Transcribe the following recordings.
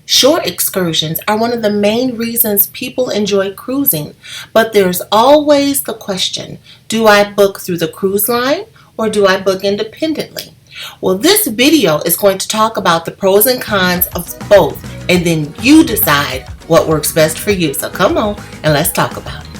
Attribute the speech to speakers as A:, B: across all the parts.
A: Shore excursions are one of the main reasons people enjoy cruising, but there's always the question, do I book through the cruise line or do I book independently? Well, this video is going to talk about the pros and cons of both, and then you decide what works best for you. So come on and let's talk about it.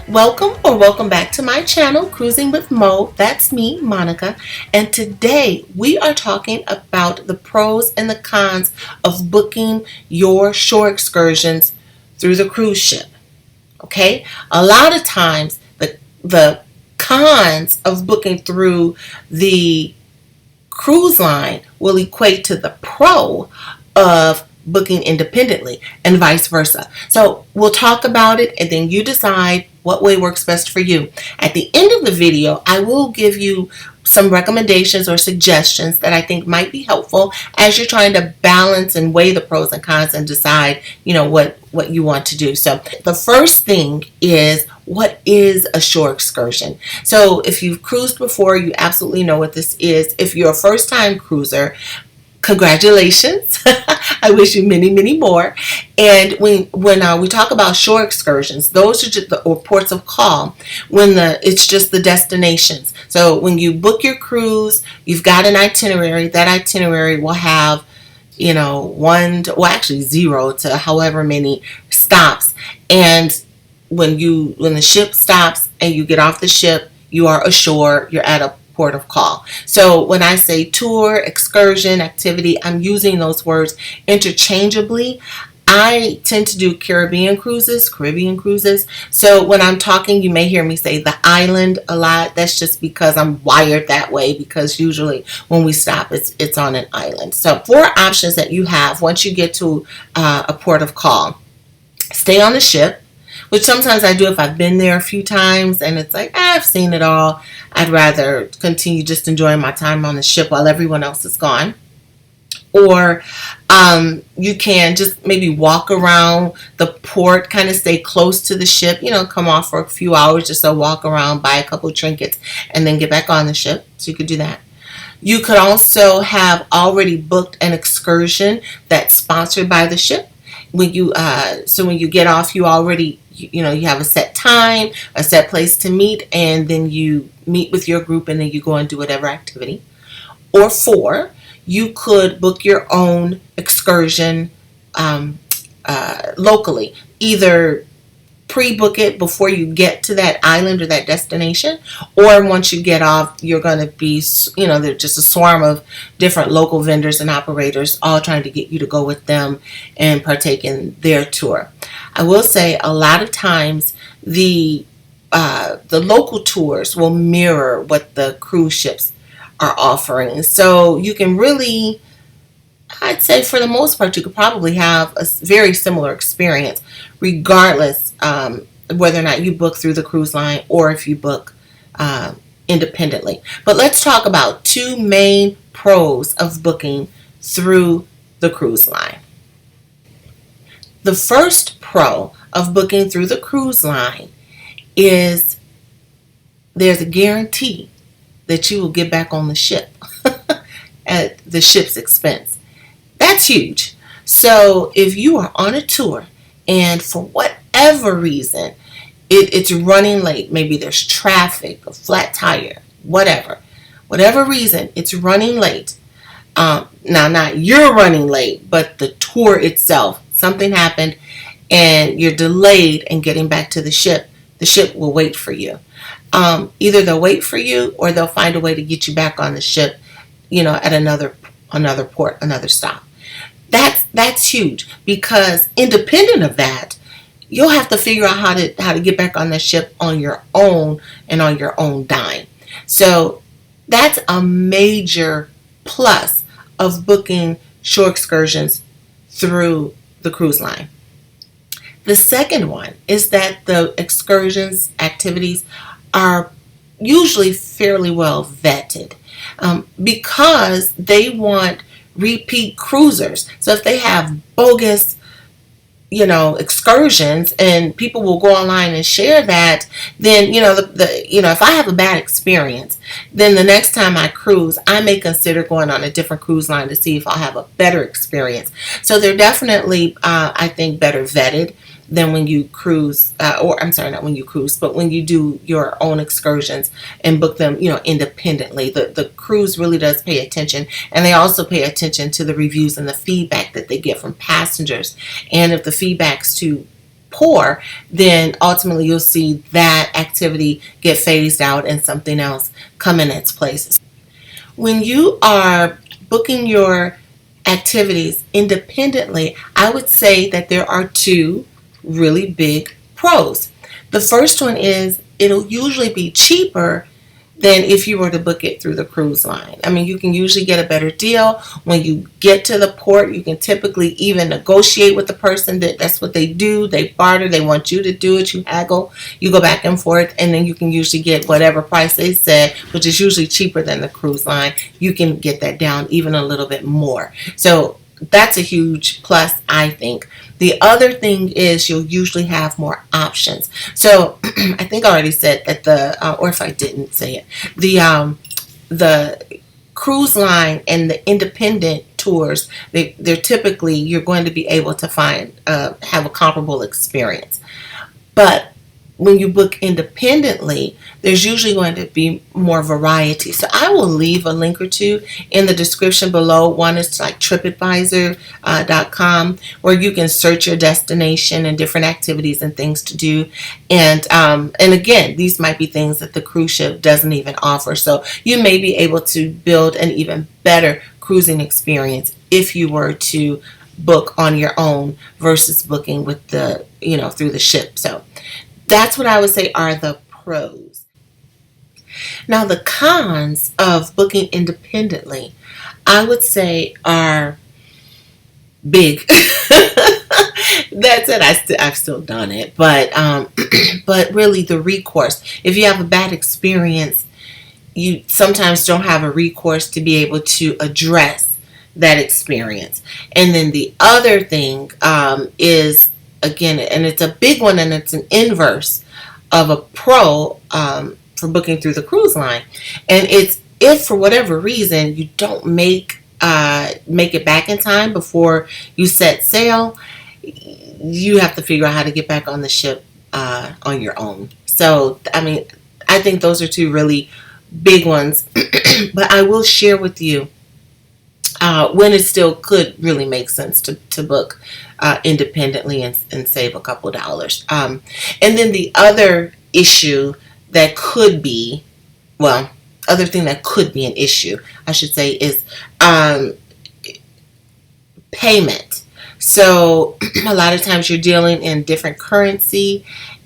A: Welcome back to my channel, Cruising with Mo. That's me, Monica. And today we are talking about the pros and the cons of booking your shore excursions through the cruise ship. Okay? A lot of times the cons of booking through the cruise line will equate to the pro of booking independently and vice versa. So we'll talk about it and then you decide what way works best for you. At the end of the video, I will give you some recommendations or suggestions that I think might be helpful as you're trying to balance and weigh the pros and cons and decide, what you want to do. So the first thing is, what is a shore excursion? So if you've cruised before, you absolutely know what this is. If you're a first-time cruiser, congratulations. I wish you many, many more. And when we talk about shore excursions, those are just the ports of call it's just the destinations. So when you book your cruise, you've got an itinerary. That itinerary will have, 0 to however many stops. And when the ship stops and you get off the ship, you are ashore, you're at a port of call. So when I say tour, excursion, activity, I'm using those words interchangeably. I tend to do Caribbean cruises. So when I'm talking, you may hear me say the island a lot. That's just because I'm wired that way, because usually when we stop, it's on an island. So 4 options that you have once you get to a port of call. Stay on the ship, which sometimes I do if I've been there a few times and it's like, I've seen it all. I'd rather continue just enjoying my time on the ship while everyone else is gone. Or you can just maybe walk around the port, kind of stay close to the ship, come off for a few hours, just so walk around, buy a couple of trinkets, and then get back on the ship. So you could do that. You could also have already booked an excursion that's sponsored by the ship. When you get off, you already you have a set time, a set place to meet, and then you meet with your group and then you go and do whatever activity. Or 4, you could book your own excursion locally. Either pre-book it before you get to that island or that destination, or once you get off, you're going to be, there's just a swarm of different local vendors and operators all trying to get you to go with them and partake in their tour. I will say a lot of times the local tours will mirror what the cruise ships are offering. So you can really, I'd say for the most part, you could probably have a very similar experience regardless whether or not you book through the cruise line or if you book independently. But let's talk about 2 main pros of booking through the cruise line. The first pro of booking through the cruise line is there's a guarantee that you will get back on the ship at the ship's expense. That's huge. So if you are on a tour and for whatever reason it's running late, maybe there's traffic, a flat tire, whatever reason it's running late. Now, not you're running late, but the tour itself, something happened and you're delayed in getting back to the ship will wait for you. Either they'll wait for you or they'll find a way to get you back on the ship, at another port, another stop. That's huge, because independent of that, you'll have to figure out how to get back on the ship on your own and on your own dime. So that's a major plus of booking shore excursions through the cruise line. The second one is that the excursions activities are usually fairly well vetted because they want repeat cruisers. So if they have bogus excursions, and people will go online and share that, then if I have a bad experience, then the next time I cruise, I may consider going on a different cruise line to see if I'll have a better experience. So they're definitely, I think, better vetted than when you cruise, or I'm sorry, not when you cruise, but when you do your own excursions and book them, independently. The cruise really does pay attention, and they also pay attention to the reviews and the feedback that they get from passengers. And if the feedback's too poor, then ultimately you'll see that activity get phased out and something else come in its place. When you are booking your activities independently, I would say that there are two really big pros. The first one is it'll usually be cheaper than if you were to book it through the cruise line. I mean, you can usually get a better deal. When you get to the port, you can typically even negotiate with the person. That's what they do. They barter. They want you to do it. You haggle. You go back and forth, and then you can usually get whatever price they said, which is usually cheaper than the cruise line. You can get that down even a little bit more. So that's a huge plus, I think. The other thing is you'll usually have more options. So I think I already said that or if I didn't say it, the cruise line and the independent tours, they're typically, you're going to be able to have a comparable experience. But when you book independently, there's usually going to be more variety. So I will leave a link or two in the description below. One is like TripAdvisor.com, where you can search your destination and different activities and things to do. And again, these might be things that the cruise ship doesn't even offer. So you may be able to build an even better cruising experience if you were to book on your own versus booking with through the ship. So that's what I would say are the pros. Now, the cons of booking independently, I would say, are big. That's it. I've still done it, but really the recourse. If you have a bad experience, you sometimes don't have a recourse to be able to address that experience. And then the other thing is, again, and it's a big one, and it's an inverse of a pro for booking through the cruise line. And it's if for whatever reason you don't make it back in time before you set sail, you have to figure out how to get back on the ship on your own. So, I mean, I think those are two really big ones. But I will share with you when it still could really make sense to book independently and save a couple dollars. And then the other issue that could be, other thing that could be an issue, I should say, is payment. So a lot of times you're dealing in different currency,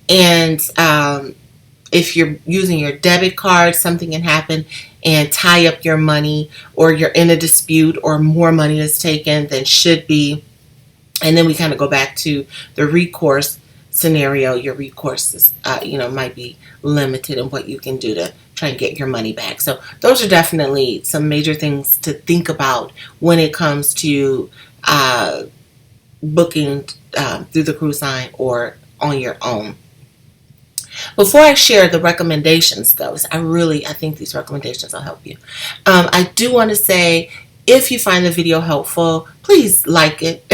A: and if you're using your debit card, something can happen and tie up your money, or you're in a dispute, or more money is taken than should be. And then we kind of go back to the recourse scenario. Your recourse is, might be limited in what you can do to try and get your money back. So those are definitely some major things to think about when it comes to booking through the cruise line or on your own. Before I share the recommendations, though, I think these recommendations will help you. I do want to say, if you find the video helpful, please like it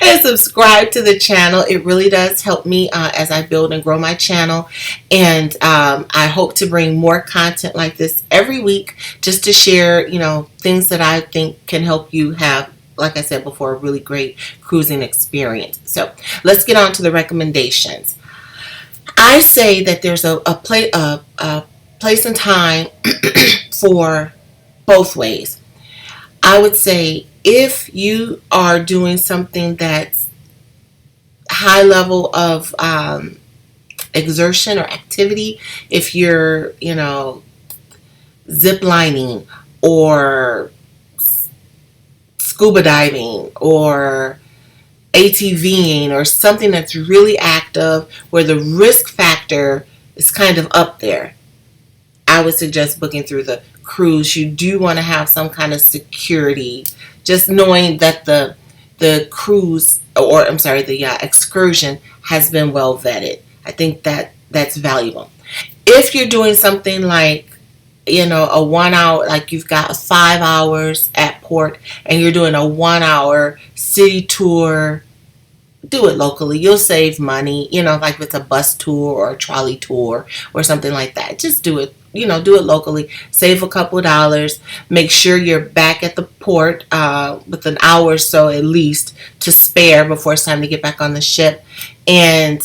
A: and subscribe to the channel. It really does help me as I build and grow my channel. And I hope to bring more content like this every week, just to share, things that I think can help you have, like I said before, a really great cruising experience. So let's get on to the recommendations. I say that there's a place and time for both ways. I would say if you are doing something that's high level of exertion or activity, if you're, zip lining or scuba diving or ATVing or something that's really active where the risk factor is kind of up there, I would suggest booking through the cruise. You do want to have some kind of security, just knowing that the the cruise, or I'm sorry, the excursion has been well vetted. I think that that's valuable. If you're doing something like, a 1 hour, like you've got 5 hours at port and you're doing a 1 hour city tour, do it locally. You'll save money, like with a bus tour or a trolley tour or something like that. Just do it, do it locally. Save a couple of dollars. Make sure you're back at the port with an hour or so at least to spare before it's time to get back on the ship. And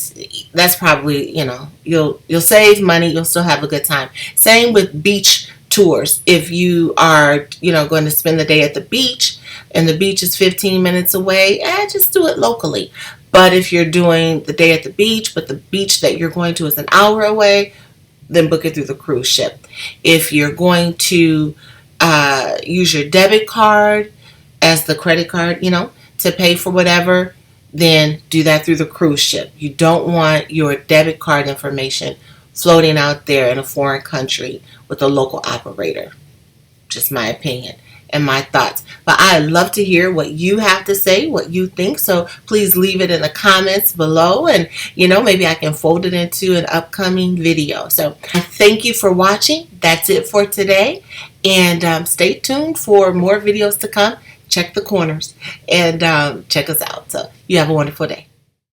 A: that's probably, you'll save money. You'll still have a good time. Same with beach tours. If you are, going to spend the day at the beach and the beach is 15 minutes away, just do it locally. But if you're doing the day at the beach, but the beach that you're going to is an hour away, then book it through the cruise ship. If you're going to use your debit card as the credit card, to pay for whatever, then do that through the cruise ship. You don't want your debit card information floating out there in a foreign country with a local operator. Just my opinion and my thoughts. But I'd love to hear what you have to say, what you think. So please leave it in the comments below, and maybe I can fold it into an upcoming video. So thank you for watching. That's it for today, and stay tuned for more videos to come. Check the corners and check us out. So you have a wonderful day.